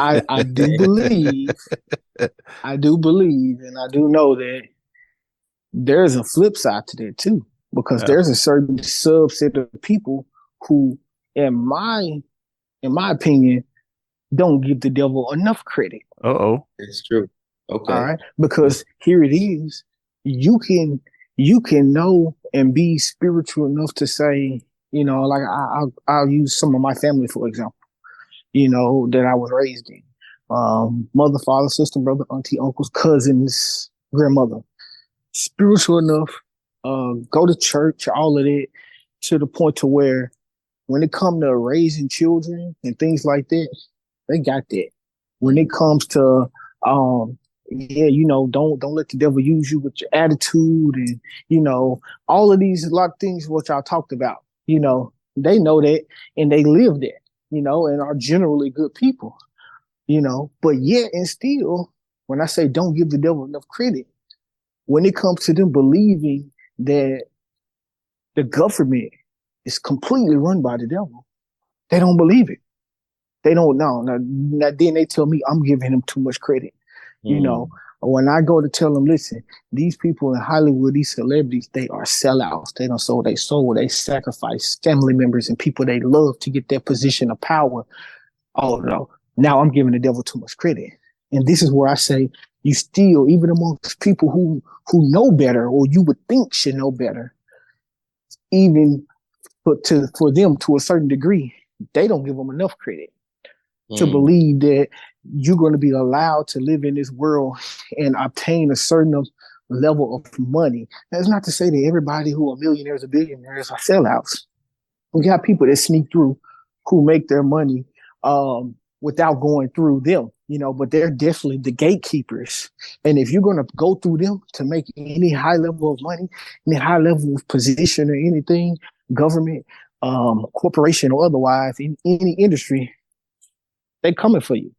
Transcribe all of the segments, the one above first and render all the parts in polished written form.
I do believe, and I do know that there's a flip side to that too, because Yeah. there's a certain subset of people who, in my opinion, don't give the devil enough credit. Uh-oh. It's true. All Okay. right, because here it is, you can know and be spiritual enough to say, like I'll use some of my family for example, that I was raised in, mother, father, sister, brother, auntie, uncles, cousins, grandmother, spiritual enough, go to church, all of that, to the point to where when it comes to raising children and things like that, they got that. When it comes to, yeah, don't let the devil use you with your attitude and all of these a lot of things which I talked about. They know that and they live that. And are generally good people. But yet and still, when I say don't give the devil enough credit, when it comes to them believing that the government is completely run by the devil, they don't believe it. They don't know. Now then they tell me I'm giving them too much credit. When I go to tell them, listen, these people in Hollywood, these celebrities, they are sellouts. They don't sold their soul. They sacrifice family members and people they love to get that position of power. Oh no, now I'm giving the devil too much credit. And this is where I say you still, even amongst people who know better or you would think should know better, even for them to a certain degree, they don't give them enough credit to believe that you're going to be allowed to live in this world and obtain a certain level of money. That's not to say that everybody who are millionaires or billionaires are sellouts. We got people that sneak through who make their money without going through them, but they're definitely the gatekeepers. And if you're going to go through them to make any high level of money, any high level of position or anything, government, corporation or otherwise, in any industry, they coming for you.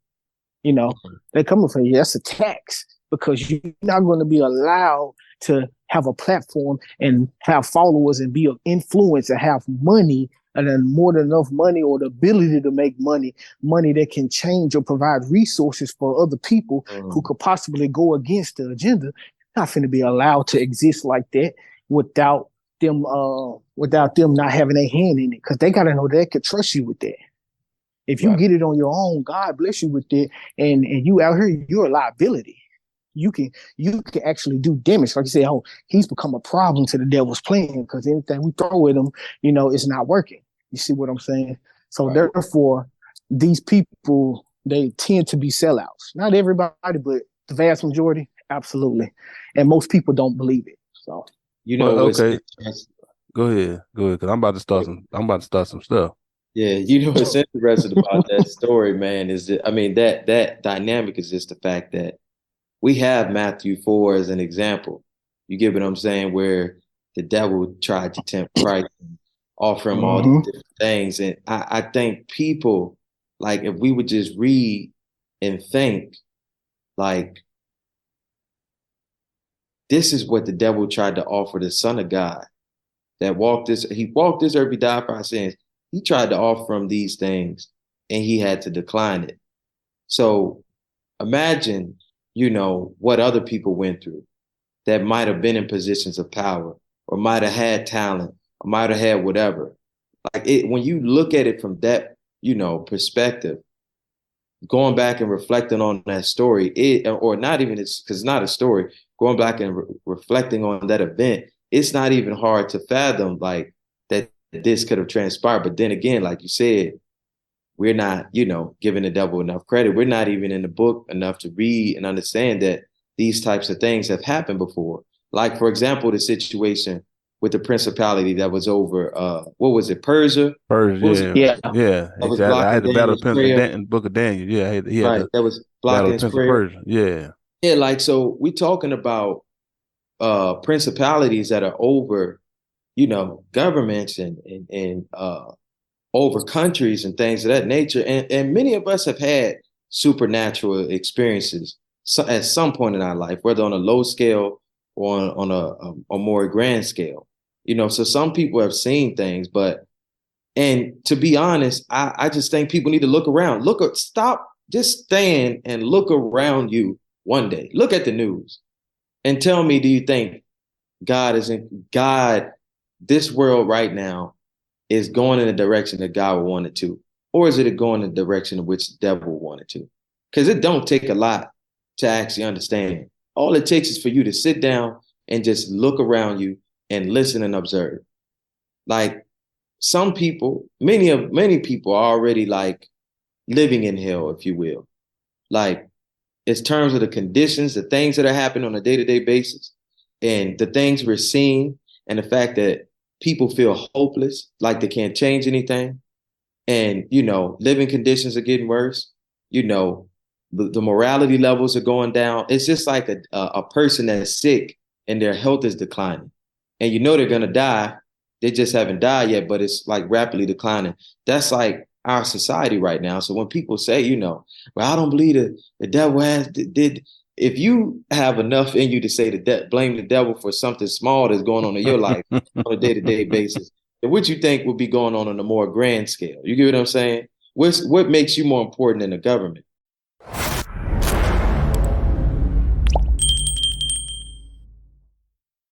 They're coming for you. That's a tax because you're not going to be allowed to have a platform and have followers and be of influence and have money and then more than enough money or the ability to make money that can change or provide resources for other people who could possibly go against the agenda. Not going to be allowed to exist like that without them not having a hand in it, because they got to know they could trust you with that. If you get it on your own, God bless you with it, and you out here, you're a liability. You can actually do damage. Like you say, oh, he's become a problem to the devil's plan because anything we throw at him, it's not working. You see what I'm saying? So therefore, these people, they tend to be sellouts. Not everybody, but the vast majority, absolutely. And most people don't believe it. So okay. Go ahead, because I'm about to start some stuff. Yeah, what's interesting about that story, man, is that that dynamic is just the fact that we have Matthew 4 as an example. You get what I'm saying, where the devil tried to tempt Christ and offer him all these different things. And I think people, like, if we would just read and think, like, this is what the devil tried to offer the Son of God that walked this earth, he died for our sins. He tried to offer him these things and he had to decline it. So imagine, what other people went through that might have been in positions of power or might have had talent or might have had whatever. Like when you look at it from that, perspective, going back and reflecting on that story, or not even, because it's not a story, going back and reflecting on that event, it's not even hard to fathom like that this could have transpired. But then again, like you said, we're not, giving the devil enough credit. We're not even in the book enough to read and understand that these types of things have happened before. Like, for example, the situation with the principality that was over, what was it, Persia? Yeah, exactly. I had the battle of in Book of Daniel. Yeah, he had that was blocking his prayer. Persia. Yeah, like, so we're talking about principalities that are over, governments and over countries and things of that nature. And many of us have had supernatural experiences at some point in our life, whether on a low scale or on a more grand scale. So some people have seen things, and to be honest, I just think people need to look around. Stop just stand and look around you one day. Look at the news and tell me, do you think this world right now is going in the direction that God would want it to? Or is it going in the direction in which the devil wanted to? Because it don't take a lot to actually understand. All it takes is for you to sit down and just look around you and listen and observe. Like some people, many people are already like living in hell, if you will. Like it's terms of the conditions, the things that are happening on a day-to-day basis, and the things we're seeing, and the fact that people feel hopeless, like they can't change anything. And, living conditions are getting worse. The morality levels are going down. It's just like a person that's sick and their health is declining. And they're going to die. They just haven't died yet, but it's like rapidly declining. That's like our society right now. So when people say, well, I don't believe the devil did. If you have enough in you to say blame the devil for something small that's going on in your life on a day-to-day basis, then what you think would be going on a more grand scale? You get what I'm saying? What makes you more important than the government?